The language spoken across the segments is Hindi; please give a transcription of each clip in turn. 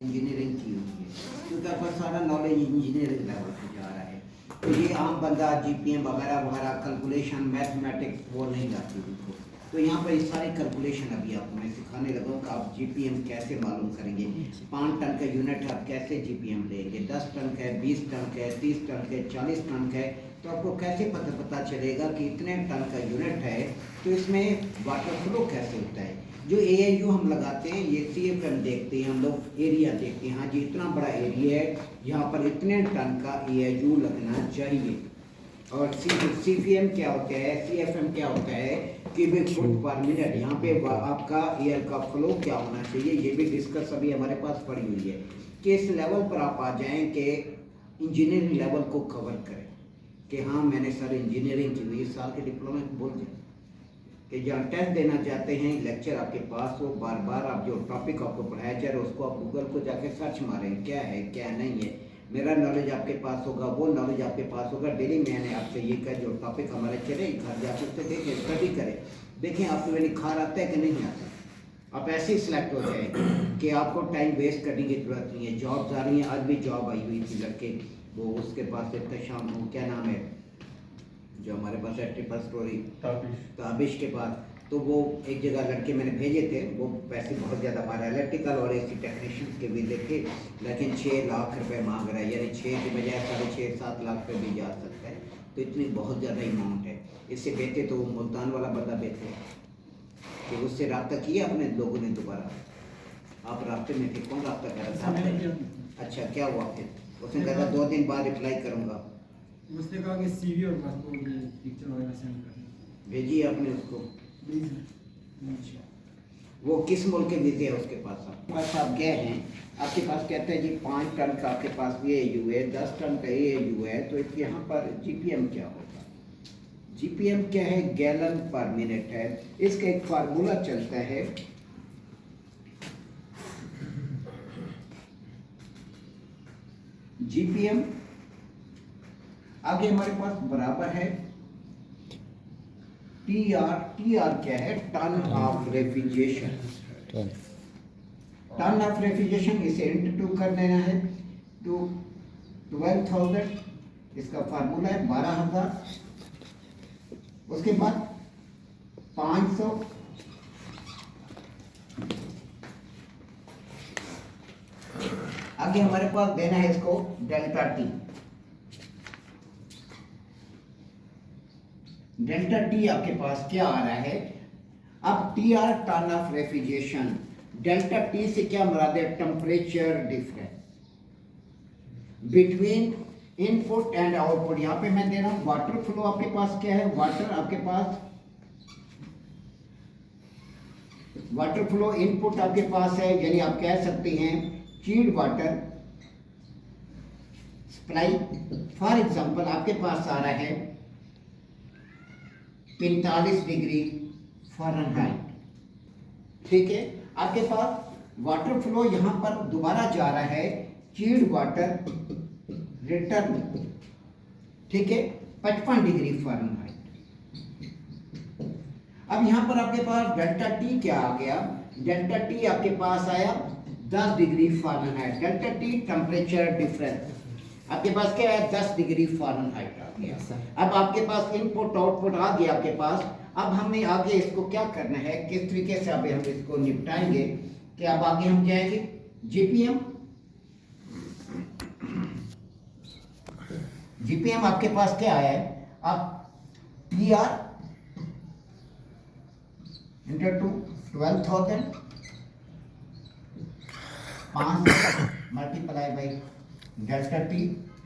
इंजीनियरिंग की हुई है, क्योंकि आपका सारा नॉलेज इंजीनियरिंग लेवल पे जा रहा है। तो ये आम बंदा जीपीएम वगैरह वगैरह कैलकुलेशन मैथमेटिक्स वो नहीं जाती उनको। तो यहाँ पर ये सारी कैलकुलेशन अभी आपको मैं सिखाने लगा हूँ कि आप जीपीएम कैसे मालूम करेंगे। 5 टन का यूनिट आप कैसे जीपीएम लेंगे, 10 टन का है, 20 टन का है, 30 टन का है, 40 टन का है, तो आपको कैसे पता चलेगा कि इतने टन का यूनिट है तो इसमें वाटर फ्लो कैसे होता है। जो एएयू हम लगाते हैं, ये सीएफएम देखते हैं हम लोग, एरिया देखते हैं, हाँ जी इतना बड़ा एरिया है, यहाँ पर इतने टन का एएयू लगना चाहिए। और सीपीएम क्या होता है, सीएफएम क्या होता है, क्यूबिक फुट पर मिनट। यहाँ पे आपका एयर का फ्लो क्या होना चाहिए, ये भी डिस्कस अभी हमारे पास पड़ी हुई है कि इस लेवल पर आप आ जाएं कि इंजीनियरिंग लेवल को कवर करें कि हाँ मैंने सर इंजीनियरिंग की हुई, इस साल के डिप्लोमा बोल जाए कि जहाँ टेस्ट देना चाहते हैं, लेक्चर आपके पास हो, बार बार आप जो टॉपिक आपको पढ़ाया जा रहा है उसको आप गूगल को जाके सर्च मारें क्या है क्या नहीं है। मेरा नॉलेज आपके पास होगा, वो नॉलेज आपके पास होगा। डेली मैंने आपसे ये कहा जो टॉपिक हमारे चले घर जाकर उससे देखें, स्टडी करें, देखें आपको में निखार आता है कि नहीं आता। आप ऐसे ही सिलेक्ट हो जाएंगे कि आपको टाइम वेस्ट करने की जरूरत नहीं है। जॉब्स आ रही हैं, आज भी जॉब आई हुई थी लड़के, वो उसके पास शाम को क्या नाम है जो हमारे पास है ट्रिपल स्टोरी ताबिश के पास, तो वो एक जगह लड़के मैंने भेजे थे, वो पैसे बहुत ज़्यादा मार रहा है, इलेक्ट्रिकल और एसी टेक्नीशियन के भी देखे, लेकिन 6 लाख रुपए मांग रहा है, यानी 6 के बजाय 6.5-7 लाख पे भी जा सकता है। तो इतनी बहुत ज़्यादा अमाउंट है। इससे बेहतर तो वो मुल्तान वाला बंदा बेहतर है कि उससे रब्ता किया अपने लोगों ने दोबारा। आप रास्ते में थे, कौन रब्ता कर रहा था? अच्छा क्या हुआ फिर? उसने कहा 2 दिन बाद रिप्लाई करूँगा। उसने कहा कि सीवी और पासपोर्ट की पिक्चर वगैरह सेंड कर भेजिए आपने उसको। अच्छा वो किस मुल्क के वीजे है उसके पास? आपके पास आप गए हैं, आपके पास कहते हैं जी 5 टन का आपके पास एएयू है, 10 टन का एएयू है, तो यहाँ पर जीपीएम क्या होगा? जीपीएम क्या है? गैलन पर मिनट है। इसका एक फार्मूला चलता है, जीपीएम आगे हमारे पास बराबर है टीआर। टीआर क्या है? Ton of refrigeration. Ton of refrigeration इसे इंटू कर देना है तो 12,000, इसका फार्मूला है 12,000। उसके बाद 500, आगे हमारे पास देना है इसको डेल्टा टी। डेल्टा टी आपके पास क्या आ रहा है? अब T R ton of refrigeration, delta T से क्या मुराद है? Temperature difference between input and output. यहाँ पे मैं दे रहा हूँ वाटर फ्लो, आपके पास क्या है? वाटर आपके पास, वाटर फ्लो इनपुट आपके पास है, यानी आप कह सकते हैं child water supply. For example आपके पास आ रहा है 45 डिग्री फ़ारेनहाइट, ठीक है। आपके पास वाटर फ्लो यहाँ पर दोबारा जा रहा है चील्ड वाटर रिटर्न, ठीक है, 55 डिग्री फ़ारेनहाइट। अब यहाँ पर आपके पास डेल्टा टी क्या आ गया? डेल्टा टी आपके पास आया 10 degree Fahrenheit. Delta T temperature difference आपके पास क्या है? 10 डिग्री फ़ारेनहाइट आ गया। अब आपके पास इनपुट आउटपुट आ गया आपके पास। अब हमें आगे इसको क्या करना है, किस तरीके से अभी हम इसको निपटाएंगे कि अब आगे हम जाएंगे जीपीएम। जीपीएम आपके पास क्या आया है? अब P R inter to 12,000 500 multiply by delta T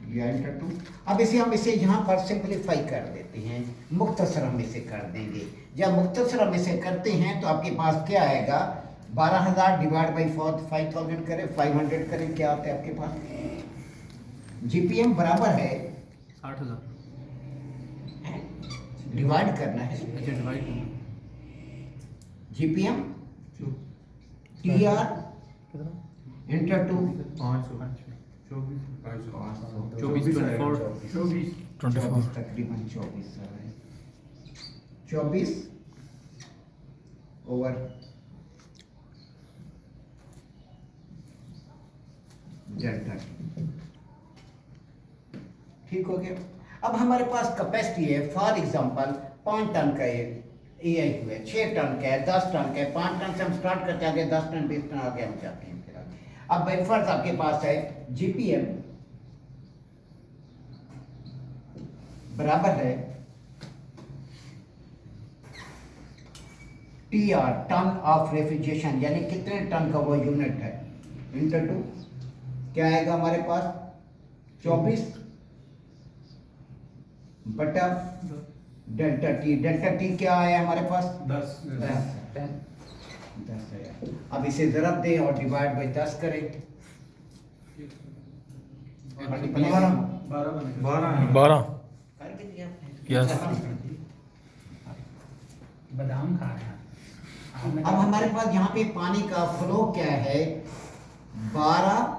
या इंटर टू। अब इसे हम यहाँ पर सिंप्लीफाई कर देते हैं, मुख्तसर हम इसे कर देंगे। जब मुख्तसर हम इसे करते हैं तो आपके पास क्या आएगा? 12,000 डिवाइड बाई 5,000 करें, 500 करें, क्या आता है आपके पास? जीपीएम बराबर है 60,000 डिवाइड करना है। अच्छा डिवाइड करना GPM T R inter to 24 तकरीबन 24 ओवर डेल्टा टी। ठीक हो गया। अब हमारे पास कैपेसिटी है, फॉर एग्जांपल 5 टन का ये है, 6 टन का है, 10 टन का है। 5 टन से हम स्टार्ट करते हैं, आगे 10 टन 20 टन आगे हम जाते हैं फिर आगे। अब बाई फर्ज आपके पास है जीपीएम बराबर है T R, ton of refrigeration, यानी कितने टन का वो यूनिट है, इंटर टू क्या आएगा हमारे पास 24 बटा डेल्टा टी। डेल्टा टी क्या आया हमारे पास 10 है। अब इसे जरब दें और डिवाइड बाई 10 करें, 12 कर भी दिया। यस। बादाम खा रहे हैं। अब हमारे पास यहाँ पे पानी का फ्लो क्या है 12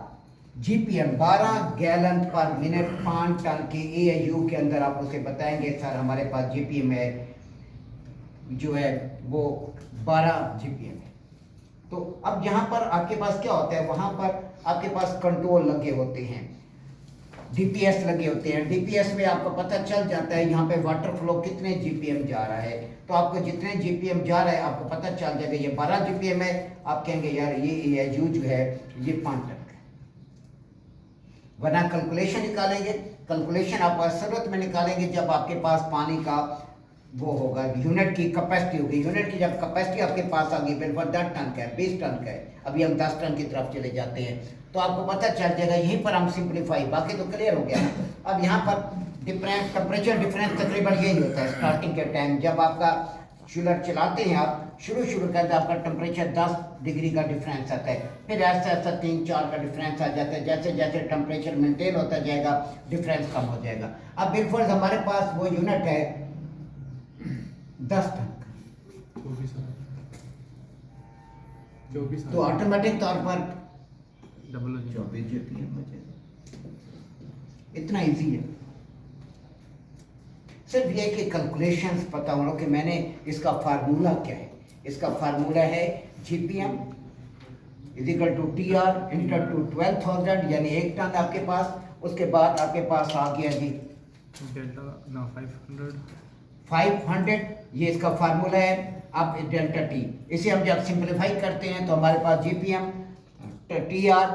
GPM, 12 gallon per minute 5 ton के एयू के अंदर। आप उसे बताएंगे सर हमारे पास जीपीएम है जो है वो 12 जीपीएम है। तो अब यहाँ पर आपके पास क्या होता है, वहाँ पर आपके पास कंट्रोल लगे होते हैं, डीपीएस लगे होते हैं। डीपीएस में आपको पता चल जाता है यहाँ पे वाटर फ्लो कितने जीपीएम जा रहा है। तो आपको जितने जीपीएम जा रहा है आपको पता चल जाएगा ये 12 जीपीएम है। आप कहेंगे यार ये एयू जो है ये 5 टन का है, वरना कैलकुलेशन निकालेंगे। कैलकुलेशन आप असरत में निकालेंगे जब आपके पास पानी का वो होगा, यूनिट की कैपेसिटी होगी। यूनिट की जब कैपेसिटी आपके पास आ गई, बिल्कुल 10 टन का है, 20 टन का है, अभी हम 10 टन की तरफ चले जाते हैं, तो आपको पता चल जाएगा। यहीं पर हम सिंप्लीफाई, बाकी तो क्लियर हो गया। अब यहाँ पर डिफरेंस, टेम्परेचर डिफरेंस तकरीबन यही होता है स्टार्टिंग के टाइम। जब आपका चूल्हा चलाते हैं आप, शुरू करते आपका टेम्परेचर 10 डिग्री का डिफरेंस आता है, फिर ऐसा 3-4 का डिफरेंस आ जाता है। जैसे जैसे टेम्परेचर मेंटेन होता जाएगा डिफरेंस कम हो जाएगा। अब बिल्कुल हमारे पास वो यूनिट है 10 टन का, 24 तो ऑटोमेटिक तौर पर डबल हो 24 जीपीएम हो जाएगा। इतना इजी है। सिर्फ ये कि कैलकुलेशंस पता होना कि मैंने इसका फार्मूला क्या है। इसका फार्मूला है GPM is equal to T R inter to 12,000, यानी 1 टन आपके पास। उसके बाद आपके पास आ गया जी डेल्टा ना 500, ये इसका फार्मूला है। अब डेल्टा टी, इसे हम जब सिंप्लीफाई करते हैं तो हमारे पास GPM T R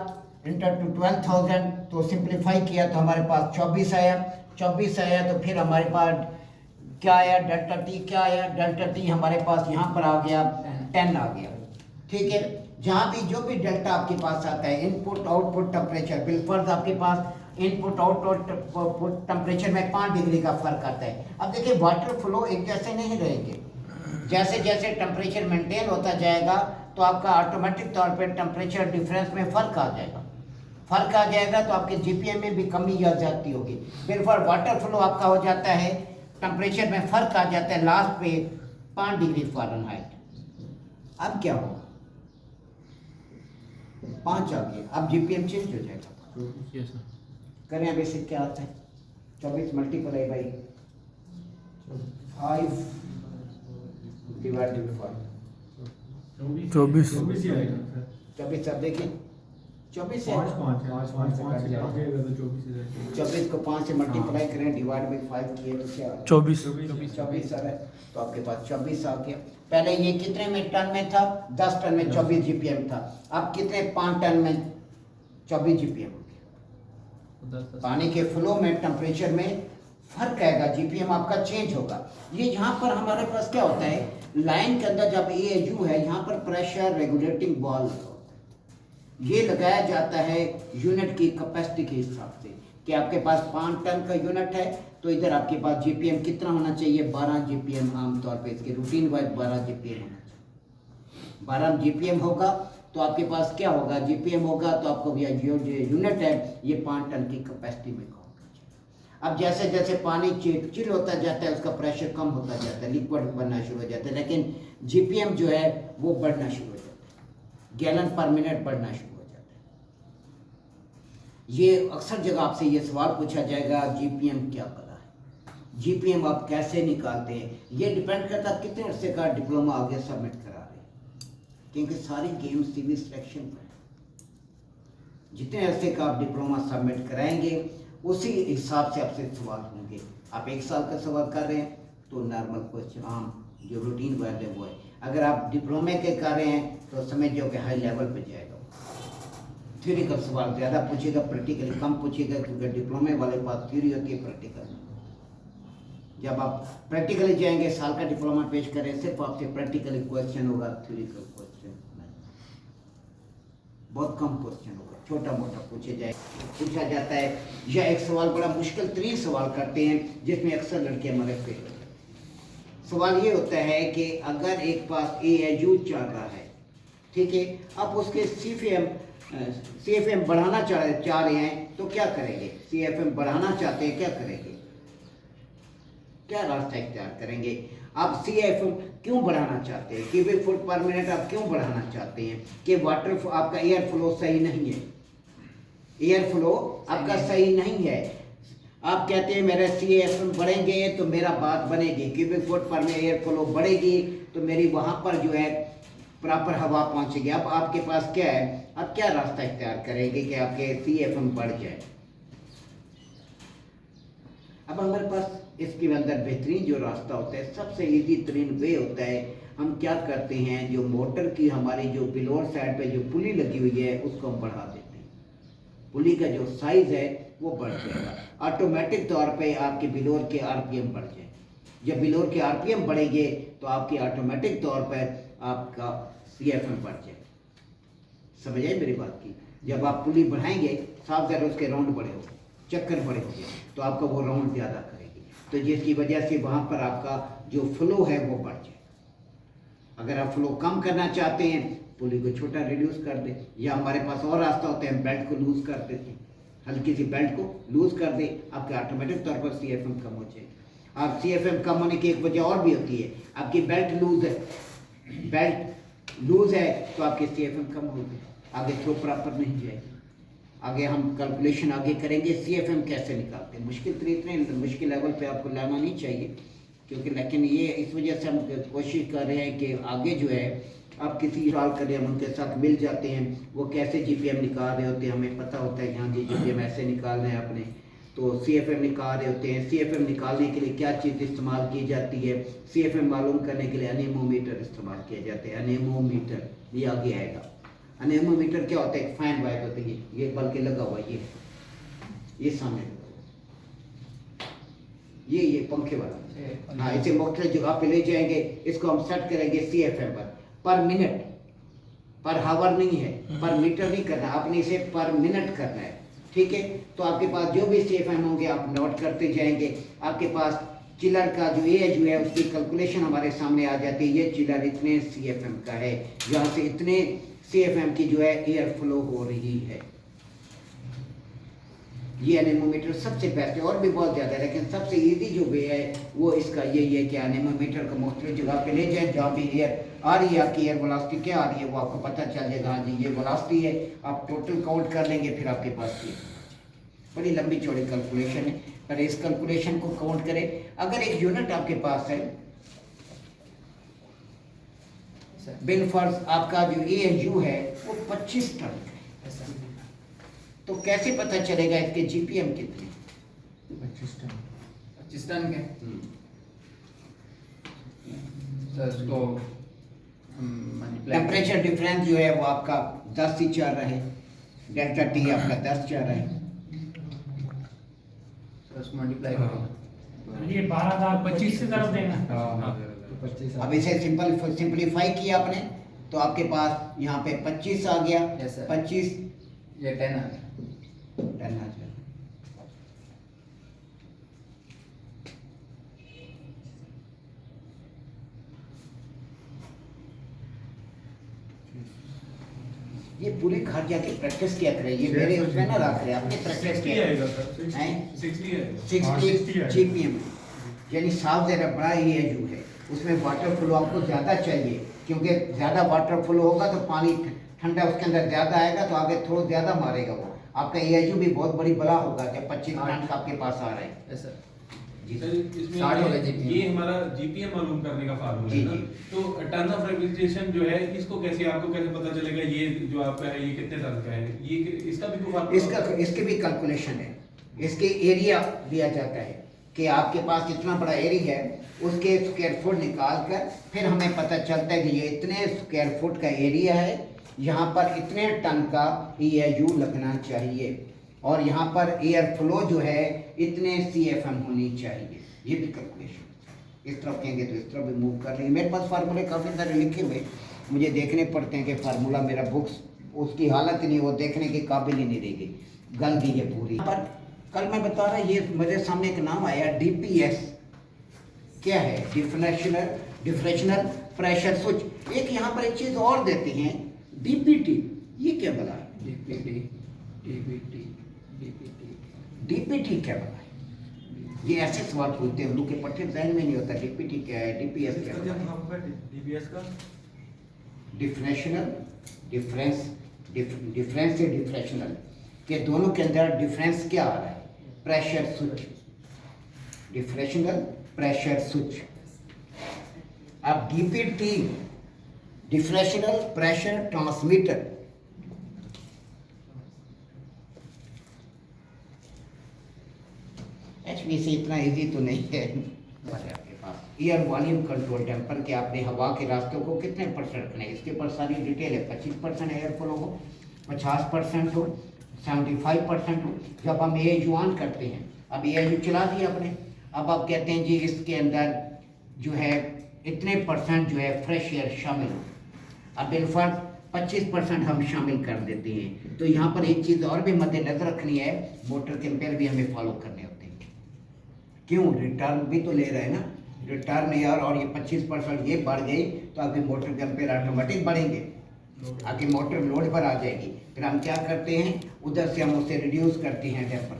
inter to 12,000, तो सिंप्लीफाई किया तो हमारे पास 24 आया। 24 आया तो फिर हमारे पास क्या आया, डेल्टा टी क्या आया, डेल्टा टी हमारे पास यहाँ पर आ गया 10 आ गया। ठीक है, जहाँ भी जो भी डेल्टा आपके पास आता है, इनपुट आउटपुट टेम्परेचर, बिल्कुल आपके पास इनपुट आउटपुट टेम्परेचर में 5 डिग्री का फर्क आता है। अब देखिए वाटर फ्लो एक जैसे नहीं रहेंगे, जैसे जैसे टेम्परेचर मेंटेन होता जाएगा तो आपका ऑटोमेटिक तौर पे टेम्परेचर डिफरेंस में फ़र्क आ जाएगा। फ़र्क आ जाएगा तो आपके जीपीएम में भी कमी या ज़्यादती होगी। बिल्कुल वाटर फ्लो आपका हो जाता है, टेम्परेचर में फ़र्क आ जाता है लास्ट पे 5 डिग्री फ़ारेनहाइट। अब क्या होगा, 5 आ गया, अब जीपीएम चेंज हो जाएगा। Yes sir. करें अब इसे क्या आता है, 24 मल्टीप्लाई बाई 5 डिवाइडेड बाई 24 ही आएगा सर। 24। अब देखिए 24 है, 24 को 5 से मल्टीप्लाई करें डिवाइड बाई 5 किए तो क्या 24 24 आ रहा है। तो आपके पास 24 आ गया। पहले ये कितने में टन में था, 10 टन में 24 जीपीएम था। अब कितने 5 टन में 24 जीपीएम हो गया। पानी के फ्लो में टेम्परेचर में फर्क आएगा, जीपीएम आपका चेंज होगा। ये यहाँ पर हमारे पास क्या होता है, लाइन के अंदर जब एयू है यहाँ पर प्रेशर रेगुलेटिंग बॉल लगा होता है। ये लगाया जाता है यूनिट की कैपेसिटी के हिसाब से कि आपके पास 5 टन का यूनिट है तो इधर आपके पास जीपीएम कितना होना चाहिए, 12 जीपीएम। आमतौर पे इसके रूटीन वाइज 12 जीपीएम होना चाहिए। 12 जीपीएम होगा तो आपके पास क्या होगा, जीपीएम होगा तो आपको भैया जो यूनिट है ये 5 टन की कैपेसिटी में होगा। अब जैसे जैसे पानी चिल होता जाता है उसका प्रेशर कम होता जाता है, लिक्विड बनना शुरू हो जाता है, लेकिन जीपीएम जो है वो बढ़ना शुरू हो जाता है, गैलन पर मिनट बढ़ना शुरू हो जाता है। ये अक्सर जगह आपसे ये सवाल पूछा जाएगा जीपीएम क्या करा है, जीपीएम आप कैसे निकालते हैं। ये डिपेंड करता है कितने अर्से का डिप्लोमा आगे सबमिट करा रहे हैं, क्योंकि सारी गेम सिविल सिलेक्शन पर है। जितने अरसे का आप डिप्लोमा सबमिट कराएंगे उसी हिसाब से आपसे सवाल होंगे। आप 1 साल का सवाल कर रहे हैं तो नॉर्मल क्वेश्चन आम जो रूटीन वर्ड है वो है। अगर आप डिप्लोमे के कर रहे हैं तो समझिए कि हाई लेवल पे जाएगा। थ्योरी का सवाल ज़्यादा पूछेगा, प्रैक्टिकली कम पूछेगा, क्योंकि डिप्लोमे वाले पास थ्योरी होती है, प्रैक्टिकल। जब आप प्रैक्टिकली जाएंगे, साल का डिप्लोमा पेश करें, सिर्फ आपसे प्रैक्टिकली क्वेश्चन होगा, थ्योरिकल क्वेश्चन नहीं। बहुत कम क्वेश्चन होगा, छोटा मोटा पूछा जाता है। या एक सवाल बड़ा मुश्किल तरीन सवाल करते हैं जिसमें अक्सर लड़के हमारे फेल होते हैं। सवाल ये होता है कि अगर एक पास AAU चल रहा है, ठीक है, आप उसके CFM बढ़ाना चाह रहे हैं तो क्या करेंगे? CFM बढ़ाना चाहते हैं, क्या करेंगे? क्या रास्ता इख्तियार करेंगे? आप CFM क्यों बढ़ाना चाहते हैं? क्यूबिक फुट पर मिनट आप क्यों बढ़ाना चाहते हैं? कि वाटर आपका एयर फ्लो सही नहीं है, एयर फ्लो आपका सही नहीं है। आप कहते हैं मेरे CFM बढ़ेंगे तो मेरा बात बनेगी, क्यूबिक फुट पर में एयर फ्लो बढ़ेगी तो मेरी वहाँ पर जो है प्रॉपर हवा पहुँचेगी। अब आपके पास क्या है, आप क्या रास्ता इख्तियार करेंगे कि आपके CFM बढ़ जाए? अब हमारे पास इसके अंदर बेहतरीन जो रास्ता होता है, सबसे इजी तरीन वे होता है, हम क्या करते हैं, जो मोटर की हमारी जो बिलोर साइड पे जो पुली लगी हुई है उसको हम बढ़ा देते हैं। पुली का जो साइज है वो बढ़ जाएगा, ऑटोमेटिक तौर पे आपके बिलोर के RPM बढ़ जाए। जब बिलोर के RPM बढ़ेंगे तो आपके ऑटोमेटिक तौर पर आपका CFM बढ़ जाए। समझ आई मेरी बात की? जब आप पुली बढ़ाएंगे, साफ ज़रा उसके राउंड बड़े हो, चक्कर बड़े होंगे तो आपका वो राउंड ज़्यादा करेगी, तो जिसकी वजह से वहाँ पर आपका जो फ्लो है वो बढ़ जाए। अगर आप फ्लो कम करना चाहते हैं, पुली को छोटा रिड्यूस कर दें, या हमारे पास और रास्ता होता है, हम बेल्ट को लूज़ कर देते हैं, हल्की सी बेल्ट को लूज़ कर दें, आपके ऑटोमेटिक तौर पर CFM कम हो जाएगा। आप CFM कम होने की एक वजह और भी होती है, आपकी बेल्ट लूज़ है, बेल्ट लूज़ है तो आपके CFM कम होगी, आगे थ्रो प्रॉपर नहीं जाएगी। आगे हम कैलकुलेशन आगे करेंगे CFM कैसे निकालते हैं। मुश्किल इतने मुश्किल लेवल पे आपको लाना नहीं चाहिए, क्योंकि लेकिन ये इस वजह से हम कोशिश कर रहे हैं कि आगे जो है आप किसी सवाल करें, हम उनके साथ मिल जाते हैं, वो कैसे GPM निकाल रहे होते हैं, हमें पता होता है कि हाँ जी GPM ऐसे निकालना है आपने, तो CFM निकाल रहे होते हैं। CFM निकालने के लिए क्या चीज़ इस्तेमाल की जाती है? CFM मालूम करने के लिए अनेमोमीटर इस्तेमाल किया जाता है। अनेमोमीटर ये आगे आएगा। अनेमोमीटर क्या होता है? एक फैन वायर होती है, ये बल्कि लगा हुआ ये सामने लगा हुआ, ये पंखे वाला। हाँ, इसे मुख्तलिफ जगह पे ले जाएंगे, इसको हम सेट करेंगे CFM पर मिनट, पर हावर नहीं है, पर मीटर नहीं करना, आपने इसे पर मिनट करना है, ठीक है। तो आपके पास जो भी CFM होंगे आप नोट करते जाएंगे। आपके पास चिलर का जो AAU है उसकी कैलकुलेशन हमारे सामने आ जाती है। ये चिलर इतने CFM का है, जहाँ से इतने CFM की जो है एयर फ्लो हो रही है। ये एनेमोमीटर सबसे बेस्ट है, और भी बहुत ज़्यादा है, लेकिन सबसे इजी जो वे है वो इसका यही है कि एनेमोमीटर को मुख्तलिफ जगह पे ले जाए, जहाँ भी एयर आ रही है, आपकी एयर वेलोसिटी क्या आ रही है वो आपको पता चल जाएगा। हाँ जी ये वेलोसिटी है, आप टोटल काउंट कर लेंगे, फिर आपके पास ये बड़ी लंबी चौड़ी कैलकुलेशन है। पर इस कैलकुलेशन को काउंट करें, अगर एक यूनिट आपके पास है, बिल फर्ज आपका जो AAU है वो 25 टन है, तो कैसे पता चलेगा इसके GPM कितने? 25 टन के तो इसको टेम्परेचर डिफरेंस जो है वो आपका 10 से चल रहा है, डेल्टा T आपका 10 चल रहा है, तो इसको मल्टीप्लाई करो, ये 12,025 से तरफ देना। तो 25 अब इसे सिंपलीफाई किया आपने तो आपके पास यहाँ पे 25 आ गया। Yes, sir. 25 ये 10 आ गया। 10 आ गया। ये पूरे घर जाके प्रैक्टिस किया करें, ये मेरे उसमें ना रख रहे, आपने प्रैक्टिस किया हैं 60 GPM, यानी साफ ज़रा बड़ा AAU है, उसमें वाटर फ्लो आपको ज़्यादा चाहिए, क्योंकि ज़्यादा वाटर फ्लो होगा तो पानी ठंडा उसके अंदर ज़्यादा आएगा तो आगे थ्रो ज़्यादा मारेगा वो। आपका AAU भी बहुत बड़ा होगा जब 25 टन का आपके पास आ रहा है। Yes, sir. जी सर इसमें 60 होगा GPM। ये हमारा जीपीएम मालूम करने का फार्मूला है जी, ना। जी। तो टर्न ऑफ रेफ्रिजरेशन जो है इसको कैसे आपको कैसे पता चलेगा ये जो आपका है ये कितने टन का है, ये इसका भी कोई फार्मूला इसके भी कैलकुलेशन है। इसके एरिया दिया जाता है कि आपके पास इतना बड़ा एरिया है, उसके स्क्वायर फुट निकाल कर फिर हमें पता चलता है कि ये इतने स्क्वायर फुट का एरिया है, यहाँ पर इतने टन का EIU लगना चाहिए और यहाँ पर एयर फ्लो जो है इतने CFM होनी चाहिए। ये भी कैलकुलेशन इस तरफ कहेंगे तो इस तरफ भी मूव कर लेंगे। मेरे पास फार्मूले काफ़ी सारे लिखे हुए, मुझे देखने पड़ते हैं कि फार्मूला मेरा बुक्स उसकी हालत नहीं, वो देखने के काबिल ही नहीं रहेगी, गल गई है पूरी। पर कल मैं बता रहा, ये मेरे सामने एक नाम आया DPS, क्या है? Differential pressure switch. एक यहाँ पर एक चीज़ और देते हैं DPT, ये क्या बता है? DPT क्या बता है? ये ऐसे सवाल पूछते हैं, उनके पट्टे जहन में नहीं होता DPT क्या है, DPS क्या है? DBS का डिफरेंस से डिफरेंशियल के दोनों के अंदर डिफरेंस क्या आ रहा है? Pressure switch, differential pressure switch. अब DPT differential pressure transmitter, HVAC इतना इजी तो नहीं है आपके पास। एयर वॉल्यूम कंट्रोल टेम्पर के आपने हवा के रास्तों को कितने % रखने हैं, इसके ऊपर सारी डिटेल है। 25% एयर फ्लो हो, 50% हो, 75% हो। जब हम AIU ऑन करते हैं, अब AIU चला दिया आपने, अब आप कहते हैं जी इसके अंदर जो है इतने % जो है फ्रेश एयर शामिल हो। अब बिलफर्ज 25% हम शामिल कर देते हैं। तो यहाँ पर एक चीज़ और भी मद्देनजर रखनी है, मोटर के एम्पेयर भी हमें फॉलो करने होते हैं। क्यों? रिटर्न भी तो ले रहे हैं ना, रिटर्न यार, और ये 25% ये बढ़ गई तो आपके मोटर के एम्पेयर ऑटोमेटिक बढ़ेंगे, आपकी मोटर लोड पर आ जाएगी। फिर हम क्या करते हैं, उधर से हम उसे रिड्यूस करते हैं टेम्पर,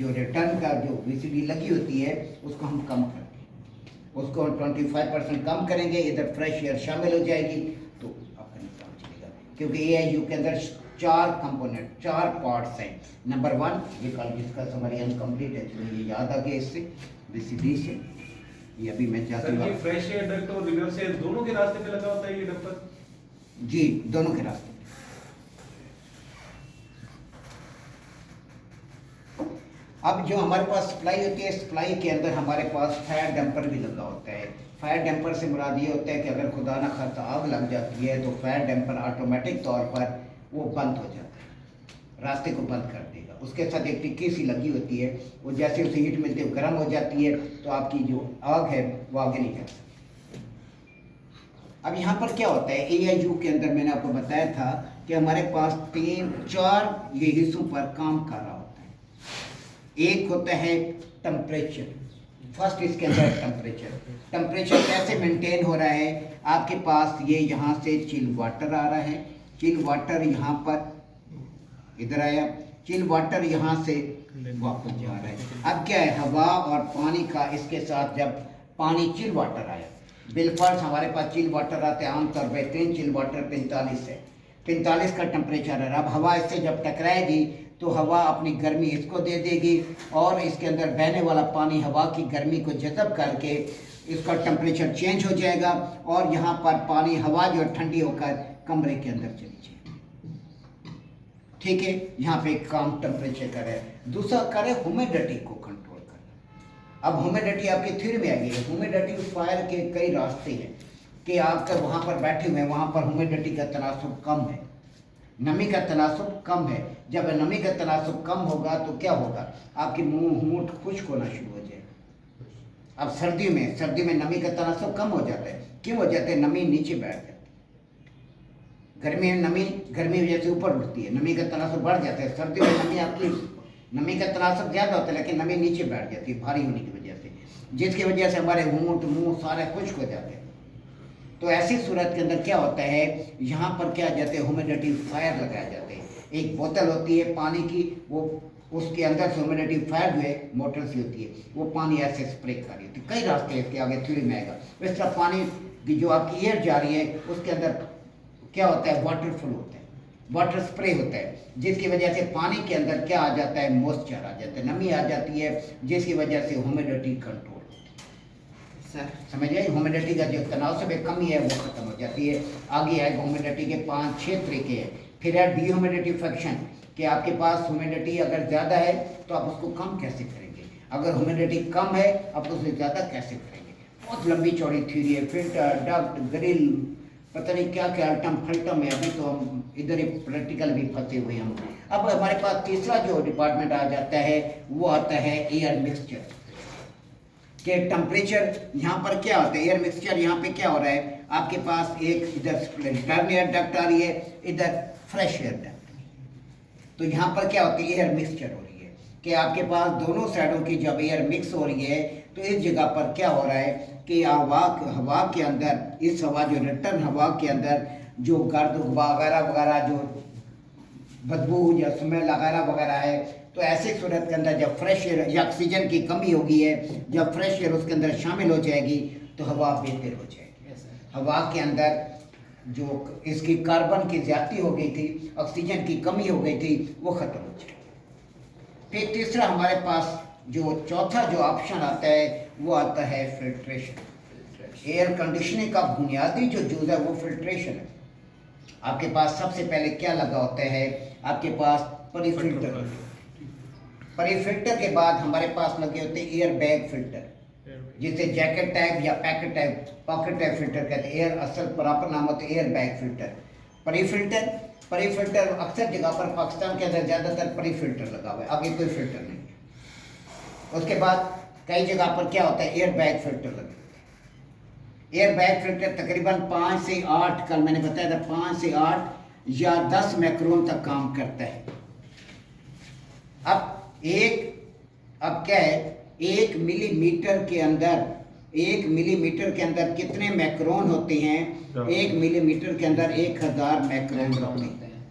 जो रिटर्न का जो VCD लगी होती है उसको हम कम करते हैं, उसको 25% कम करेंगे, इधर फ्रेश एयर शामिल हो जाएगी तो आपका निकाम चलेगा। क्योंकि AIU के अंदर 4 कंपोनेंट, 4 पार्ट्स हैं। नंबर 1 ये कल जिसका समरी अनकम्प्लीट है, चलिए ये याद आ गया इससे, VCD से, ये अभी मैं चाहता सर ये हूँ। फ्रेश एयर डक्ट और रिवर्स एयर दोनों के रास्ते पे लगा होता है ये डक्टर? जी, दोनों के रास्ते। अब जो हमारे पास सप्लाई होती है, सप्लाई के अंदर हमारे पास फायर डैम्पर भी लगा होता है। फायर डैम्पर से मुराद ये होता है कि अगर खुदा ना खास्ता आग लग जाती है तो फायर डैम्पर ऑटोमेटिक तौर पर वो बंद हो जाता है, रास्ते को बंद कर देगा। उसके साथ एक टिक्की सी लगी होती है, वो जैसे उसे हीट मिलती है गर्म हो जाती है तो आपकी जो आग है वो आगे नहीं जा सकती। अब यहाँ पर क्या होता है, AIU के अंदर मैंने आपको बताया था कि हमारे पास 3-4 ये हिस्सों पर काम कर रहा होता है। एक होता है टेम्परेचर, फर्स्ट इसके अंदर टेम्परेचर कैसे मेंटेन हो रहा है। आपके पास ये यहाँ से चिल वाटर आ रहा है, चिल वाटर यहाँ पर इधर आया, चिल वाटर यहाँ से वापस जा रहा है। अब क्या है, हवा और पानी का इसके साथ जब पानी चिल वाटर आया, बिलफर्ज हमारे पास चिल वाटर आते हैं आमतौर पर 3 चिल वाटर 45 है, 45 का टेम्परेचर है। अब हवा इससे जब टकराएगी तो हवा अपनी गर्मी इसको दे देगी और इसके अंदर बहने वाला पानी हवा की गर्मी को जज़ब करके इसका टेम्परेचर चेंज हो जाएगा और यहाँ पर पानी हवा जो ठंडी होकर कमरे के अंदर चली जाएगी। ठीक है, यहाँ पे एक काम टेम्परेचर का है। दूसरा करे ह्यूमिडिटी को कंट्रोल करना। अब ह्यूमिडिटी आपकी थ्योरी में आएगी। ह्यूमिडिटी फायर के कई रास्ते हैं कि आप वहाँ पर बैठे हुए हैं, वहाँ पर ह्यूमिडिटी का तनासुब कम है, नमी का तनासुब कम है। जब नमी का तनासुब कम होगा तो क्या होगा, आपकी मुंह खुश्क होना शुरू हो जाएगा। अब सर्दी में नमी का तनासुब कम हो जाता है। क्यों हो जाता है, नमी नीचे बैठ जाती है। गर्मी में नमी गर्मी वजह से ऊपर उठती है, नमी का तनासुब बढ़ जाता है। सर्दी में नमी आपकी नमी का तनासुब ज़्यादा होता है लेकिन नमी नीचे बैठ जाती है भारी होने की वजह से, जिसकी वजह से हमारे मुंह सारे खुश्क हो जाते हैं। तो ऐसी सूरत के अंदर क्या होता है, यहाँ पर क्या जाते हैं, ह्यूमिडिटी फायर लगाए जाते हैं। एक बोतल होती है पानी की, वो उसके अंदर से ह्यूमिडिटी फायर जो है मोटर से होती है, वो पानी ऐसे स्प्रे कर रही होती है। कई रास्ते हैं, इसके आगे थ्योरी में आएगा। इस तरह पानी की जो आपकी एयर जा रही है उसके अंदर क्या होता है, वाटर फ्लो होता है। वाटर स्प्रे होता है, जिसकी वजह से पानी के अंदर क्या आ जाता है, मॉइस्चर आ जाता है, नमी आ जाती है, जिसकी वजह से ह्यूमिडिटी कंट्रोल सर समझ आए। ह्यूमिडिटी का जो तनासब है, कमी है, वो खत्म हो जाती है। आगे है ह्यूमिडिटी के 5-6 तरीके हैं। फिर है डीह्यूमिडिफिकेशन, कि आपके पास ह्यूमिडिटी अगर ज़्यादा है तो आप उसको कम कैसे करेंगे, अगर ह्यूमिडिटी कम है आप उससे ज़्यादा कैसे करेंगे। बहुत लंबी चौड़ी थ्योरी है, फिल्टर, डक्ट, ग्रिल, पता नहीं क्या क्या अल्टम फल्टम है। अभी तो हम इधर ही प्रैक्टिकल भी फंसे हुए हैं। अब हमारे पास तीसरा जो डिपार्टमेंट आ जाता है वो आता है एयर मिक्सचर के टेम्परेचर। यहाँ पर क्या होता है, एयर मिक्सचर यहाँ पे क्या हो रहा है, आपके पास एक इधर रिटर्न एयर डक्ट आ रही है, इधर फ्रेश एयर डक्ट। तो यहाँ पर क्या होती है, एयर मिक्सचर हो रही है कि आपके पास दोनों साइडों की जब एयर मिक्स हो रही है तो इस जगह पर क्या हो रहा है कि हवा के अंदर, इस हवा जो रिटर्न हवा के अंदर जो गर्द वगैरह वगैरह जो बदबू या स्मेल वगैरह वगैरह है, तो ऐसी सूरत के अंदर जब फ्रेश एयर या ऑक्सीजन की कमी होगी है, जब फ्रेश एयर उसके अंदर शामिल हो जाएगी तो हवा बेहतर हो जाएगी। हवा के अंदर जो इसकी कार्बन की ज्यादती हो गई थी, ऑक्सीजन की कमी हो गई थी, वो खत्म हो जाएगी। फिर तीसरा हमारे पास जो चौथा जो ऑप्शन आता है वो आता है फिल्ट्रेशन। एयर कंडीशनिंग का बुनियादी जो जुज़ है वो फिल्ट्रेशन है। आपके पास सबसे पहले क्या लगा होता है, आपके पास परीफिल्टर, परीफिल्टर के बाद हमारे पास लगे होते हैं एयर बैग फिल्टर, जिसे जैकेट टाइप या packet type pocket type filter कहते हैं। एयर असल प्रॉपर नाम होता है एयर बैग फिल्टर। परीफिल्टर अक्सर जगह पर पाकिस्तान के अंदर ज़्यादातर परीफिल्टर लगा हुआ है, आगे कोई फिल्टर नहीं है। उसके बाद कई जगह पर क्या होता है, एयर बैग फिल्टर लगे होते हैं। एयर बैग फिल्टर तकरीबन 5 से 8, कल मैंने बताया था 5 से 8 या 10 माइक्रोन तक काम करता है। अब क्या है, 1 मिलीमीटर के अंदर कितने मैक्रोन होते हैं, 1 मिलीमीटर के अंदर 1000 मैक्रोन होते हैं।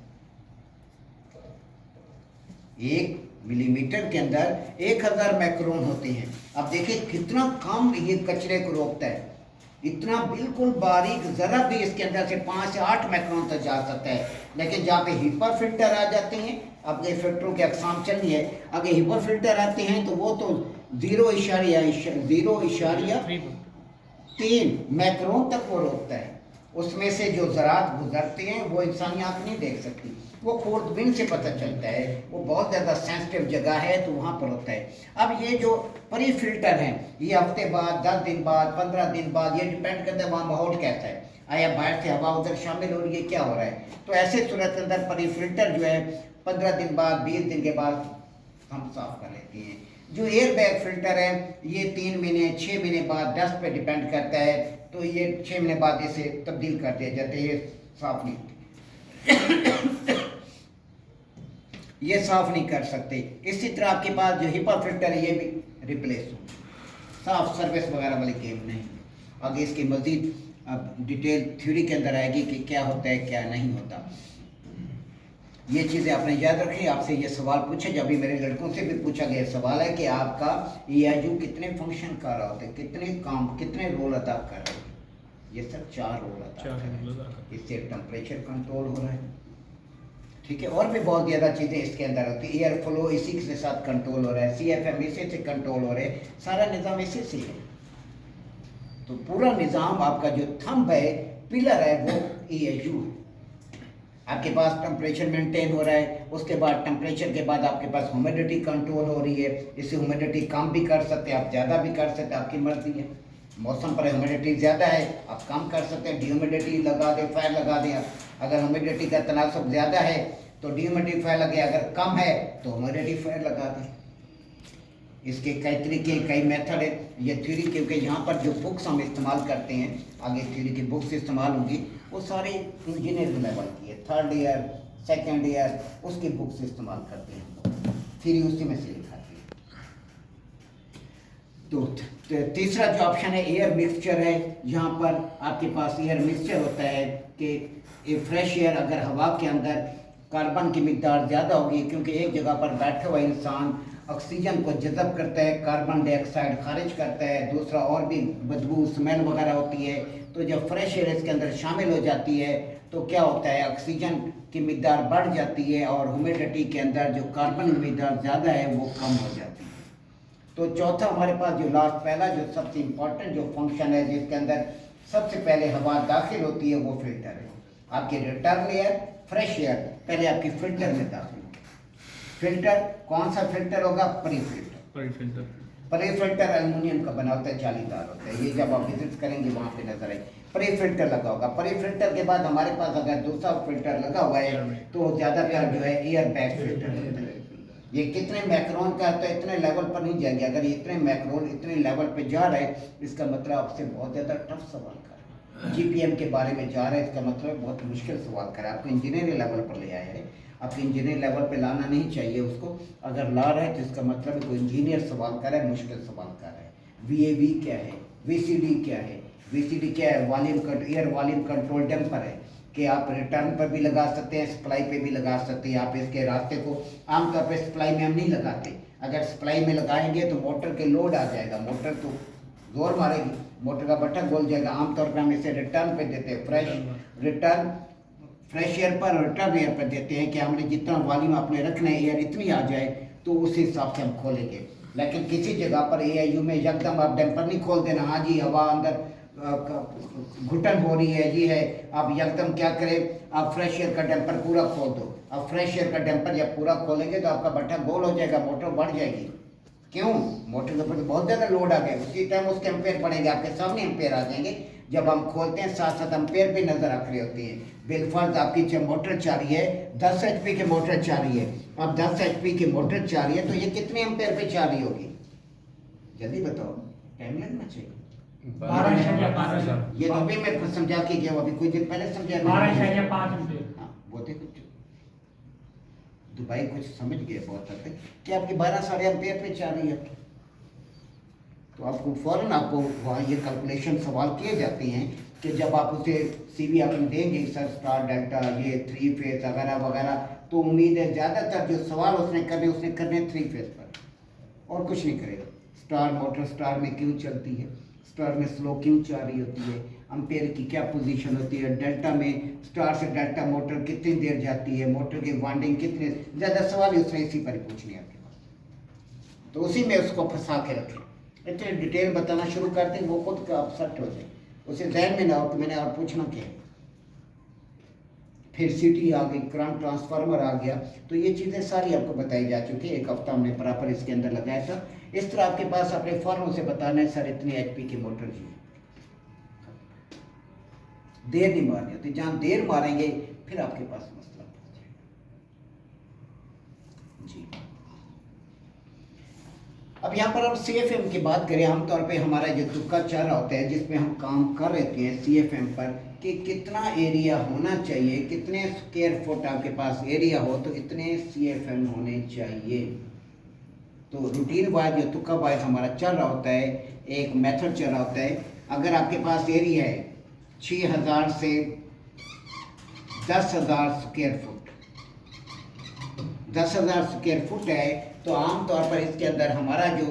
1 मिलीमीटर के अंदर 1000 मैक्रोन होते हैं। अब देखिए कितना कम ये कचरे को रोकता है, इतना बिल्कुल बारीक जरा भी इसके अंदर से 5 से 8 मैक्रोन तक जा सकता है। लेकिन जहाँ पे हिपर फिल्टर आ जाते हैं, अब ये फिल्टरों की अकसाम चलनी है, अगर हिपर फिल्टर आते हैं तो वो तो 0.3 मैक्रोन तक वो रोकता है। उसमें से जो ज़रात गुजरते हैं वो इंसानी आँख नहीं देख सकती, वो खुर्दबीन से पता चलता है, वो बहुत ज़्यादा सेंसिटिव जगह है तो वहाँ पर होता है। अब ये जो परी फिल्टर हैं ये हफ्ते बाद, 10 दिन बाद, 15 दिन बाद, ये डिपेंड करता है वहाँ माहौल कैसा है, आया बाहर से हवा उधर शामिल हो रही है, क्या हो रहा है। तो ऐसे सूरत के अंदर परी फिल्टर जो है 15 दिन बाद, 20 दिन के बाद हम साफ कर लेते हैं। जो एयर बैग फिल्टर है ये 3 महीने 6 महीने बाद, डस्ट पे डिपेंड करता है, तो ये 6 महीने बाद इसे तब्दील कर दिया जाता है, ये साफ नहीं ये साफ नहीं कर सकते। इसी तरह आपके पास जो हिपा फिल्टर है ये भी रिप्लेस हो, साफ सर्विस वगैरह वाली गेम नहीं। आगे इसकी मजीद अब डिटेल थ्योरी के अंदर आएगी कि क्या होता है क्या नहीं होता। ये चीज़ें आपने याद रखी। आपसे ये सवाल पूछे, जब भी मेरे लड़कों से भी पूछा गया सवाल है कि आपका EIU कितने फंक्शन कर रहा होता है, कितने काम, कितने रोल अदा कर रहे हैं। ये सब 4 रोल अदा कर रहे हैं। इससे टेम्परेचर कंट्रोल हो रहा है, ठीक है, और भी बहुत ज़्यादा चीज़ें इसके अंदर होती है। एयर फ्लो इसी के साथ कंट्रोल हो रहा है, CFM इसी से कंट्रोल हो रहा है, सारा निज़ाम इसी से है। तो पूरा निज़ाम आपका जो थंब है, पिलर है, वो EIU है। आपके पास टेम्परेचर मेंटेन हो रहा है, उसके बाद टेम्परेचर के बाद आपके पास ह्यूमिडिटी कंट्रोल हो रही है। इससे ह्यूमिडिटी कम भी कर सकते हैं आप, ज़्यादा भी कर सकते हैं, आपकी मर्जी है। मौसम पर ह्यूमिडिटी ज़्यादा है आप कम कर सकते हैं, डिह्यूमिडिटी लगा दें, फैन लगा दें। अगर ह्यूमिडिटी का तनासब ज़्यादा है तो डिह्यूमिडिफायर लगे, अगर कम है तो ह्यूमिडिफायर लगा दें। इसके कई तरीके, कई मेथड है। ये थ्योरी क्योंकि यहाँ पर जो बुक्स हम इस्तेमाल करते हैं, आगे थ्योरी की बुक्स इस्तेमाल होंगी, वो सारे इंजीनियर लेवल की है, 3rd ईयर 2nd ईयर उसकी बुक्स इस्तेमाल करते हैं, थ्योरी उसी में से लिखाती है। तो तीसरा जो ऑप्शन है एयर मिक्सचर है। यहाँ पर आपके पास एयर मिक्सचर होता है कि फ्रेश एयर, अगर हवा के अंदर कार्बन की मिकदार ज़्यादा होगी, क्योंकि एक जगह पर बैठा हुआ इंसान ऑक्सीजन को जज़ब करता है, कार्बन डाइऑक्साइड खारिज करता है, दूसरा और भी बदबू स्मेल वगैरह होती है। तो जब फ्रेश एयर इसके अंदर शामिल हो जाती है तो क्या होता है, ऑक्सीजन की मिकदार बढ़ जाती है और ह्यूमिडिटी के अंदर जो कार्बन की मिकदार ज़्यादा है वो कम हो जाती है। तो चौथा हमारे पास जो लास्ट पहला जो सबसे इम्पोर्टेंट जो फंक्शन है जिसके अंदर सबसे पहले हवा दाखिल होती है वो फिल्टर है। आपके रिटर्न एयर, फ्रेश एयर पहले आपकी फिल्टर में दाखिल होगी। फिल्टर कौन सा फिल्टर होगा? Pre filter. Pre filter aluminium का बना होता है, जालीदार होता है। ये जब आप विजिट करेंगे वहाँ पे नजर आए प्री फिल्टर लगा होगा। प्री फिल्टर के बाद हमारे पास अगर दूसरा फिल्टर लगा हुआ है तो ज़्यादातर जो है एयर बैग फिल्टर होता है। ये कितने मैक्रोन का है तो इतने लेवल पर नहीं जाएंगे। अगर इतने मैक्रोन इतने लेवल पे जा रहे हैं इसका मतलब आपसे बहुत ज़्यादा टफ सवाल कर रहे हैं। जीपीएम के बारे में जा रहे हैं इसका मतलब बहुत मुश्किल सवाल कर रहा है। आपको इंजीनियरिंग लेवल पर ले आया है, आपको इंजीनियर लेवल पे लाना नहीं चाहिए उसको। अगर ला रहे हैं तो इसका मतलब कोई इंजीनियर सवाल कर रहा है, मुश्किल सवाल कर रहा है। VAV क्या है, VCD क्या है? VCD क्या है? एयर वॉल्यूम कंट्रोल डैम्पर है कि आप रिटर्न पर भी लगा सकते हैं, सप्लाई पे भी लगा सकते हैं। आप इसके रास्ते को आमतौर पे सप्लाई में हम नहीं लगाते। अगर सप्लाई में लगाएंगे तो मोटर के लोड आ जाएगा, मोटर तो जोर मारेगी, मोटर का बट्टा गोल जाएगा। आमतौर पर हम इसे रिटर्न पे देते हैं, फ्रेश एयर पर, रिटर्न एयर पर देते हैं कि हमने जितना वॉल्यूम आपने रखना है एयर इतनी आ जाए तो उस हिसाब से हम खोलेंगे। लेकिन किसी जगह पर AIU में एकदम आप डैम्पर नहीं खोल देना, हाँ जी हवा अंदर घुटन हो रही है, ये है, आप एकदम क्या करें, आप फ्रेश एयर का डैम्पर पूरा खोल दो। अब फ्रेश एयर का डैम्पर जब पूरा खोलेंगे तो आपका भट्ठा गोल हो जाएगा, मोटर बढ़ जाएगी। क्यों? मोटर के ऊपर तो बहुत ज़्यादा लोड आ गया, उसी टाइम उसके एम्पेयर बढ़ेंगे, आपके सामने एम्पेयर आ जाएंगे। जब हम खोलते हैं साथ साथ एम्पेयर भी नजर आ रही होती है। बिलफर्ज आपकी जब मोटर चाह रही है 10 HP की मोटर चाह रही है, अब 10 HP की मोटर चाह रही है तो ये कितने एम्पेयर पे चाह रही होगी? जल्दी बताओ, टाइम लगना चाहिए। 12.5 ये तो अभी मेरे को समझा के गया, अभी कुछ दिन पहले समझा। 12.5 एम्पीयर। हाँ वो देखो दुबई कुछ समझ गए बहुत हद तक कि आपकी 12 साढ़े एम्पेयर पे चाह रही है। तो आपको फौरन आपको वहाँ ये कैलकुलेशन सवाल किए जाते हैं कि जब आप उसे CV आपने देंगे सर स्टार डेल्टा ये 3 फेज वगैरह वगैरह, तो उम्मीद है ज़्यादातर जो सवाल उसने करने 3 फेज पर और कुछ नहीं करेगा। स्टार मोटर स्टार में क्यों चलती है, स्टार में स्लो क्यों चाह रही होती है, एम्पेयर की क्या पोजीशन होती है, डेल्टा में स्टार से डेल्टा मोटर कितनी देर जाती है, मोटर की वाइंडिंग कितने, ज़्यादा सवाल ही उसने इसी पर ही पूछने आपके पास। तो उसी में उसको फंसा के रखें। इतने डिटेल बताना शुरू करते हैं वो खुद का अपसेट हो जाए, उसे जहन में ना हो कि मैंने और पूछना क्या है। फिर CT आ गई, करंट ट्रांसफार्मर आ गया, तो ये चीज़ें सारी आपको बताई जा चुकी है। एक हफ्ता हमने बराबर इसके अंदर लगाया था। इस तरह आपके पास अपने फॉर्म से बताना है सर इतनी HP की मोटर जी, देर नहीं मारनी होती। जहाँ देर मारेंगे फिर आपके पास मसला पड़ जाएगा जी। अब यहाँ पर हम CFM की बात करें, आमतौर पे हमारा जो तुक्का चल रहा होता है जिसमें हम काम कर रहे हैं CFM पर कि कितना एरिया होना चाहिए, कितने स्क्वायर फुट आपके पास एरिया हो तो इतने CFM होने चाहिए। तो रूटीन वाइज जो तुक्का वाइज हमारा चल रहा होता है, एक मेथड चल रहा होता है। अगर आपके पास एरिया है 6000 से 10,000 स्क्वायर फुट, 10,000 स्क्वायर फुट है तो आमतौर पर इसके अंदर हमारा जो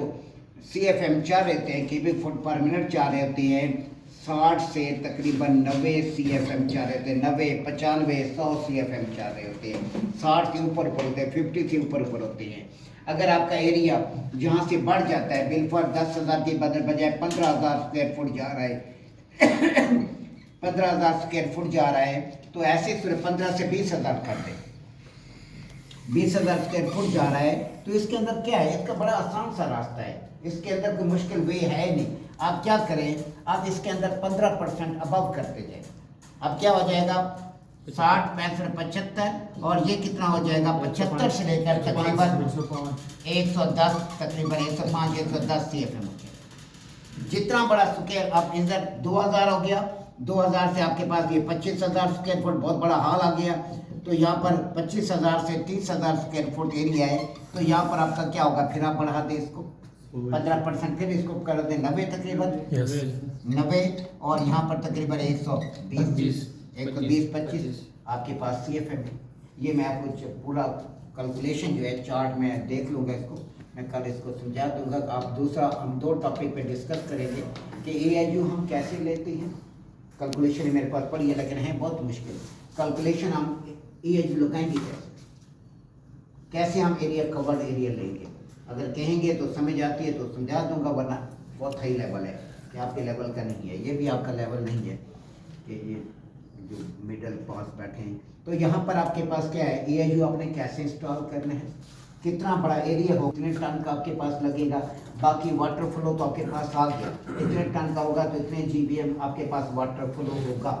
CFM चाह रहते हैं क्यूबिक फुट पर मिनट चाह रहे होती हैं 60 से तकरीबन 90 CFM चाह रहे थे, 90, 95, 100 CFM चाह रहे होते हैं। 60 से ऊपर होते हैं, 50 से ऊपर होते हैं। अगर आपका एरिया जहाँ से बढ़ जाता है बिल्कुल 10,000 के बजाय 15,000 स्क्वायर फुट जा रहा है 15,000 स्क्वायर फुट जा रहा है तो ऐसे सिर्फ 15 से 20,000 कर दें। 20,000 स्क्वायर फुट जा रहा है तो इसके अंदर क्या है, इसका बड़ा आसान सा रास्ता है, इसके अंदर कोई मुश्किल वे है नहीं। आप क्या करें, आप इसके अंदर 15% अबव करते जाए। अब क्या हो जाएगा 60, 65, 75 और ये कितना हो जाएगा 75 से लेकर तकरीबन 110, तकरीबन 105, 110 CFM हो गया। जितना बड़ा स्क्वायर आप इधर 2000 हो गया, 2000 से आपके पास ये 25,000 स्क्वायर फुट बहुत बड़ा हॉल आ गया। तो यहाँ पर 25,000 से 30,000 स्क्वायर फुट एरिया है तो यहाँ पर आपका क्या होगा, फिर आप बढ़ा दें इसको 15%, फिर इसको कर दें 90 तकरीबन 90 और यहाँ पर तकरीबन 120, 120-25 आपके पास CFM है। ये मैं आपको पूरा कैलकुलेशन जो है चार्ट में देख लूँगा, इसको मैं कल इसको समझा दूंगा। आप दूसरा हम 2 टॉपिक पे डिस्कस करेंगे कि AIU हम कैसे लेते हैं। कैलकुलेशन मेरे पास पड़ी है लेकिन है बहुत मुश्किल। कैलकुलेशन हम EAU लगाएंगे कैसे हम एरिया कवर्ड एरिया लेंगे। अगर कहेंगे तो समझ आती है तो समझा दूंगा, वरना बहुत हाई लेवल है कि आपके लेवल का नहीं है, ये भी आपका लेवल नहीं है कि ये जो मिडल पास बैठे हैं। तो यहाँ पर आपके पास क्या है, EAU आपने कैसे इंस्टॉल करना है, कितना बड़ा एरिया हो, कितने टन का आपके पास लगेगा। बाकी वाटर फ्लो तो आपके पास आ गया, इतने टन का होगा तो इतने GVM आपके पास वाटर फ्लो होगा।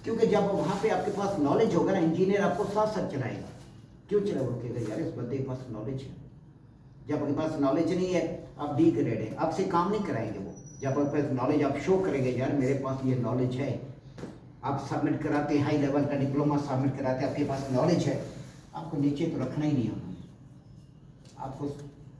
क्योंकि जब वहाँ पे आपके पास नॉलेज होगा ना, इंजीनियर आपको साथ साथ चलाएगा। क्यों चलाओगे यार, इस बंदे के पास नॉलेज है। जब आपके पास नॉलेज नहीं है, आप डी ग्रेड है, आपसे काम नहीं कराएंगे वो। जब आपके पास नॉलेज आप शो करेंगे, यार मेरे पास ये नॉलेज है, आप सबमिट कराते हैं, हाई लेवल का डिप्लोमा सबमिट कराते हैं, आपके पास नॉलेज है, आपको नीचे तो रखना ही नहीं है, आपको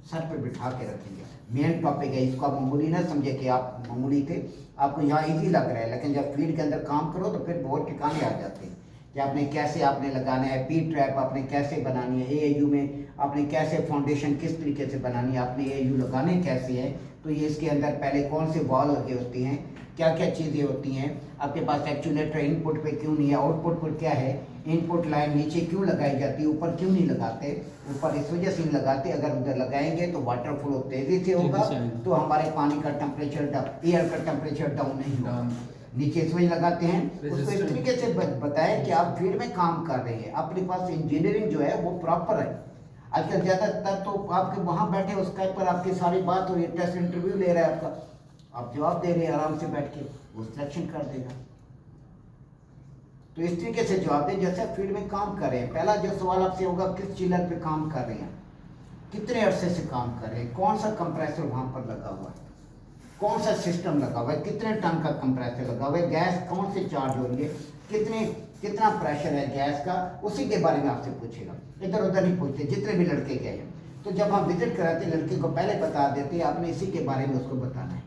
सर पर बिठा के रखेंगे। मेन टॉपिक है, इसको आप मामूली ना समझे कि आप मामूली थे, आपको यहाँ इजी लग रहा है, लेकिन जब फील्ड के अंदर काम करो तो फिर बहुत ठिकाने आ जाते हैं कि आपने कैसे आपने लगाना है, पी ट्रैप आपने कैसे बनानी है, AAU में आपने कैसे फाउंडेशन किस तरीके से बनानी है, आपने AAU लगाने कैसे है। तो ये इसके अंदर पहले कौन से वॉल लगे होती हैं, क्या क्या चीज़ें होती हैं, आपके पास एक्चुएटर इनपुट पे क्यों नहीं है, आउटपुट पर क्या है, इनपुट लाइन नीचे क्यों लगाई जाती है, ऊपर क्यों नहीं लगाते, ऊपर इस वजह से नहीं लगाते, अगर उधर लगाएंगे तो वाटर फ्लो तेज़ी से होगा, तो हमारे पानी का टेम्परेचर एयर का टेम्परेचर डाउन नहीं होगा। नीचे इस वजह लगाते हैं, उसको इस तरीके से बताएं कि आप फील्ड में काम कर रहे हैं, अपने पास इंजीनियरिंग जो है वो प्रॉपर है। आजकल ज़्यादातर तो आपके वहाँ बैठे उस टाइप पर आपकी सारी बात हो रही है, टेस्ट इंटरव्यू ले रहा है आपका, आप जवाब दे रहे हैं आराम से बैठ के, वो सिलेक्शन कर देगा। तो इस तरीके से जवाब दें जैसे आप फील्ड में काम कर रहे हैं। पहला जो सवाल आपसे होगा, किस चिलर पे काम कर रहे हैं, कितने अरसे से काम कर रहे हैं, कौन सा कंप्रेसर वहाँ पर लगा हुआ है, कौन सा सिस्टम लगा हुआ है, कितने टन का कंप्रेसर लगा हुआ है, गैस कौन से चार्ज हो रही है, कितना प्रेशर है गैस का, उसी के बारे में आपसे पूछेगा। इधर उधर नहीं पूछते, जितने भी लड़के गए हैं। तो जब हम विजिट कराते हैं, लड़के को पहले बता देते हैं, आपने इसी के बारे में उसको बताना है,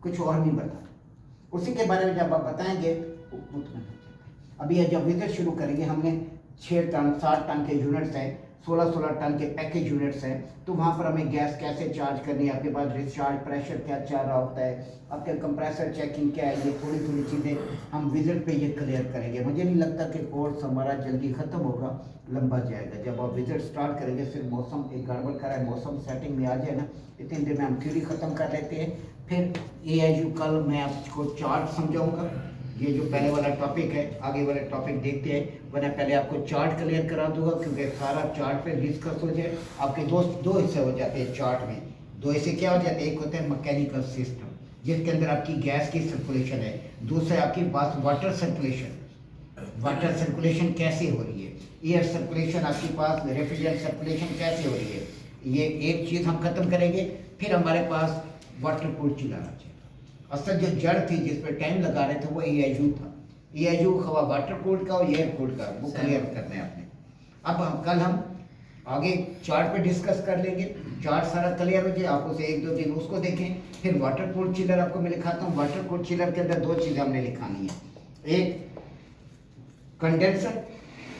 कुछ और नहीं बताना। उसी के बारे में जब आप बताएंगे, अभी ये जब विजिट शुरू करेंगे, हमने 6 टन 7 टन के यूनिट्स हैं, 16 टन के पैकेज यूनिट्स हैं, तो वहाँ पर हमें गैस कैसे चार्ज करनी है, आपके पास डिस्चार्ज प्रेशर क्या चल रहा होता है, आपके कंप्रेसर चेकिंग क्या है, ये थोड़ी थोड़ी चीज़ें हम विजिट पे ये क्लियर करेंगे। मुझे नहीं लगता कि कोर्स हमारा जल्दी ख़त्म होगा, लंबा जाएगा। जब आप विजिट स्टार्ट करेंगे, फिर मौसम एक गड़बड़ कर रहा है, मौसम सेटिंग में आ जाए ना, इतनी देर में हम थ्योरी ख़त्म कर लेते हैं। फिर AAU कल मैं आपको चार्ट समझाऊँगा, ये जो पहले वाला टॉपिक है, आगे वाले टॉपिक देखते हैं, वरना पहले आपको चार्ट क्लियर करा दूंगा, क्योंकि सारा चार्ट पे डिस्कस हो जाए। आपके दो हिस्से हो जाते हैं चार्ट में, 2 हिस्से क्या हो जाते हैं, एक होता है मैकेनिकल सिस्टम जिसके अंदर आपकी गैस की सर्कुलेशन है, दूसरा आपकी पास वाटर सर्कुलेशन कैसे हो रही है, एयर सर्कुलेशन आपके पास, रेफ्रिजरेंट सर्कुलेशन कैसे हो रही है, ये एक चीज़ हम खत्म करेंगे। फिर हमारे पास वाटर कूल चलाना चाहिए। असल जो जड़ थी जिस पर टाइम लगा रहे थे वो AAU था, AAU हवा वाटर कूल्ड का और एयर कूल्ड का, वो क्लियर करना है आपने। अब कल हम आगे चार्ट पे डिस्कस कर लेंगे, चार्ट सारा क्लियर हो जाए, आप उसे 1-2 दिन उसको देखें। फिर वाटर कूल्ड चिलर आपको मैं लिखाता हूँ। वाटर कूल्ड चिलर के अंदर 2 चीज़ें हमने लिखानी है, एक कंडेंसर,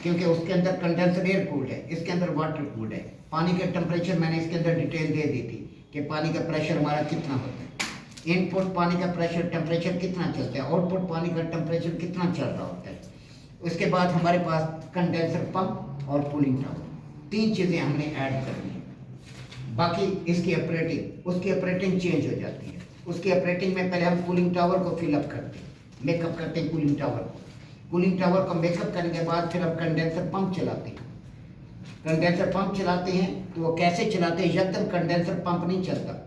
क्योंकि उसके अंदर कंडेंसर एयर कूल्ड है, इसके अंदर वाटर कूल्ड है। पानी का टेम्परेचर मैंने इसके अंदर डिटेल दे दी थी कि पानी का प्रेशर हमारा कितना होता है, इनपुट पानी का प्रेशर टेम्परेचर कितना चलता है, आउटपुट पानी का टेम्परेचर कितना चल रहा होता है। उसके बाद हमारे पास कंडेंसर पंप और कूलिंग टावर, 3 चीज़ें हमने ऐड करनी है। बाकी इसकी उसकी ऑपरेटिंग चेंज हो जाती है। उसकी ऑपरेटिंग में पहले हम कूलिंग टावर को फिलअप करते हैं, मेकअप करते हैं कूलिंग टावर को मेकअप करने के बाद फिर हम कंडेंसर पंप चलाते हैं। कंडेंसर पंप चलाते हैं तो वो कैसे चलाते हैं, एकदम कंडेंसर पंप नहीं चलता।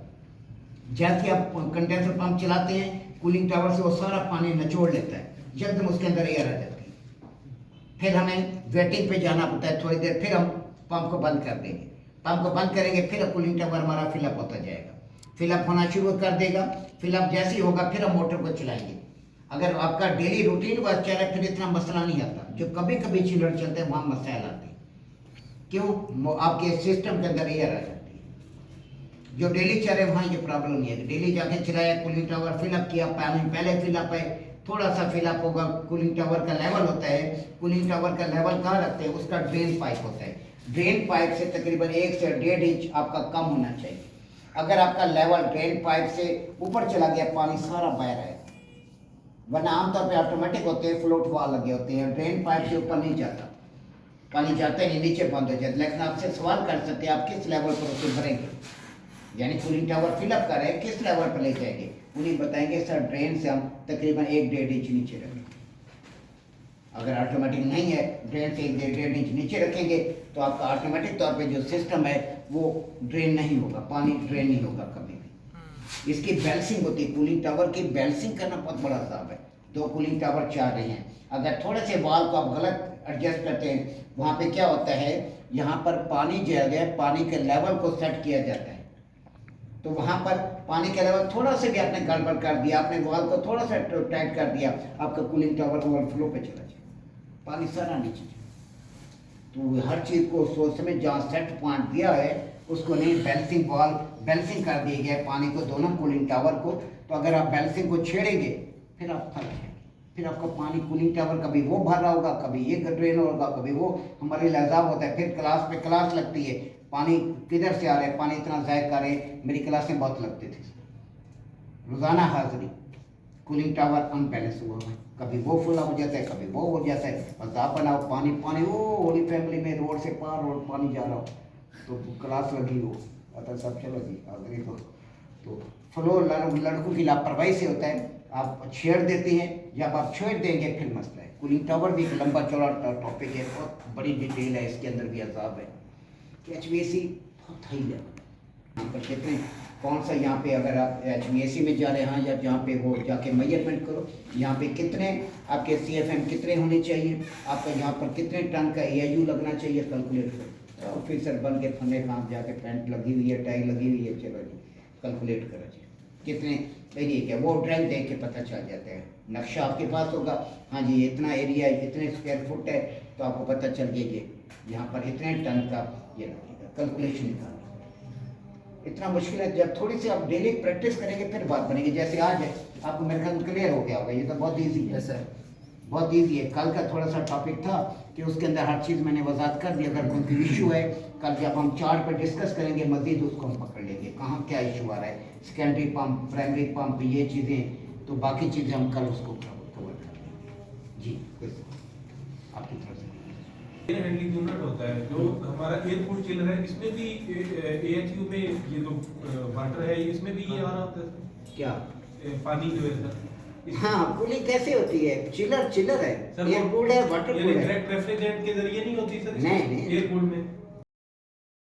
जैसे आप कंडेंसर पंप चलाते हैं, कूलिंग टावर से वो सारा पानी निचोड़ लेता है, एकदम उसके अंदर एयर आ जाती है। फिर हमें वेटिंग पे जाना पड़ता है थोड़ी देर, फिर हम पंप को बंद कर देंगे। पंप को बंद करेंगे, फिर कूलिंग टावर हमारा फिलअप होता जाएगा, फिलअप होना शुरू कर देगा। फिलअप जैसे ही होगा फिर हम मोटर को चलाएंगे। अगर आपका डेली रूटीन वर्क चल रहा है फिर इतना मसला नहीं आता। जो कभी कभी चिलर चलते हैं वहाँ मसाइल आते हैं, क्यों, आपके सिस्टम के अंदर एयर आ जाती है। जो डेली चल रहे वहाँ ये प्रॉब्लम नहीं है। डेली जाके चलाया, कूलिंग टावर फिलअप किया, पानी पहले फिलअप है, थोड़ा सा फिलअप होगा, कूलिंग टावर का लेवल होता है। कूलिंग टावर का लेवल कहाँ रखते हैं, उसका ड्रेन पाइप होता है। ड्रेन पाइप से तकरीबन 1 से 1.5 इंच आपका कम होना चाहिए। अगर आपका लेवल ड्रेन पाइप से ऊपर चला गया, पानी सारा बह रहा है, वरना आमतौर पे ऑटोमेटिक होते हैं, फ्लोट वाल लगे होते हैं, ड्रेन पाइप से ऊपर नहीं जाता, पानी जाता ही नहीं, नीचे बंद हो जाता। लेकिन आपसे सवाल कर सकते हैं आप किस लेवल पर उसे भरेंगे, यानी कूलिंग टावर फिलअप कर रहे हैं, किस लेवल पर ले जाएंगे। उन्हें बताएंगे सर ड्रेन से हम तकरीबन 1-1.5 इंच नीचे रखेंगे। अगर ऑटोमेटिक नहीं है, ड्रेन से 1-1.5 इंच नीचे रखेंगे तो आपका ऑटोमेटिक तौर पे जो सिस्टम है वो ड्रेन नहीं होगा, पानी ड्रेन नहीं होगा कभी भी। इसकी बैलेंसिंग होती है, कूलिंग टावर की बैलेंसिंग करना बहुत बड़ा हिसाब है। 2 कूलिंग टावर चाह रहे हैं, अगर थोड़े से वाल को आप गलत एडजस्ट करते हैं, वहाँ पे क्या होता है, यहाँ पर पानी जो है पानी के लेवल को सेट किया जाता है, तो वहाँ पर पानी का लेवल थोड़ा सा भी आपने गड़बड़ कर दिया, आपने वॉल को थोड़ा सा टाइट कर दिया, आपका कूलिंग टावर ओवरफ्लो पे चला जाए, पानी सारा नीचे जाए। तो हर चीज़ को सोच समझ जहाँ सेट पॉइंट दिया है उसको नहीं, बैलेंसिंग वॉल बैलेंसिंग कर दिए गए पानी को, दोनों कूलिंग टावर को। तो अगर आप बैलेंसिंग को छेड़ेंगे फिर आप फंस जाएंगे, फिर आपका पानी कूलिंग टावर कभी वो भर रहा होगा, कभी ये ड्रेन होगा, कभी वो। हमारे लहजाब होता है, फिर क्लास पे क्लास लगती है, पानी किधर से आ रहा है, पानी इतना ज़ायक कर रहे हैं। मेरी क्लासें बहुत लगती थी, रोज़ाना हाजिरी, कूलिंग टावर अनबैलेंस हुआ है, कभी वो फुला हो जाता है, कभी वो हो जाता है। बस आप बनाओ पानी पानी, वो होली फैमिली में रोड से पार रोड पानी जा रहा हो तो क्लास लगी हो, अतः सब चलो जी हाजिरी को। तो फ्लो लड़कों की लापरवाही से होता है, आप छेड़ देते हैं, जब आप छेड़ देंगे फिर मसला है। कूलिंग टावर भी एक लंबा चौड़ा टॉपिक है, बहुत बड़ी डिटेल है, इसके अंदर भी अजाब है कि HVAC बहुत हाई लेवल यहाँ पर कितने कौन सा, यहाँ पे अगर आप HVAC में जा रहे हैं या जहाँ पे वो जाके मेजरमेंट करो, यहाँ पे कितने आपके CFM कितने होने चाहिए, आपका यहाँ पर कितने टन का AIU लगना चाहिए, कैलकुलेट करो। ऑफिसर बन के फने काम जाके पैंट लगी हुई है, टाई लगी हुई है, चलो जी कैलकुलेट करो जी कितने एरिया क्या, वो ड्राइंग देख के पता चल जाता है। नक्शा आपके पास होगा, हाँ जी इतना एरिया है, इतने स्क्वायर फुट है, तो आपको पता चल गया यहाँ पर इतने टन का ये लगेगा, कैलकुलेशन निकालना। इतना मुश्किल है, जब थोड़ी सी आप डेली प्रैक्टिस करेंगे फिर बात बनेगी। जैसे आज है, आपको मेरे ख्याल क्लियर हो गया होगा, ये तो बहुत ईजी है सर, बहुत ईजी है। कल का थोड़ा सा टॉपिक था कि उसके अंदर हर चीज़ मैंने वजाहत कर दी। अगर कोई इशू है, कल जब हम चार्ट पर डिस्कस करेंगे मजीद उसको हम पकड़ लेंगे, कहाँ क्या इशू आ रहा है, सेकेंडरी पंप, प्राइमरी पंप, ये चीज़ें, तो बाकी चीज़ें हम कल उसको कवर कर लेंगे जी। आपकी तरफ से एयर हैंडलिंग यूनिट होता है जो हमारा एयरपोर्ट चिलर है, इसमें भी AHU में ये जो वाटर है इसमें भी ये आ रहा होता है सर? क्या पानी जो है सर हाँ कूलिंग कैसे होती है, चिलर चिलर है, सर, एयर कूल्ड है, वाटर कूल्ड है। डायरेक्ट रेफ्रिजरेंट के जरिए नहीं होती सर नहीं। एयरपोर्ट में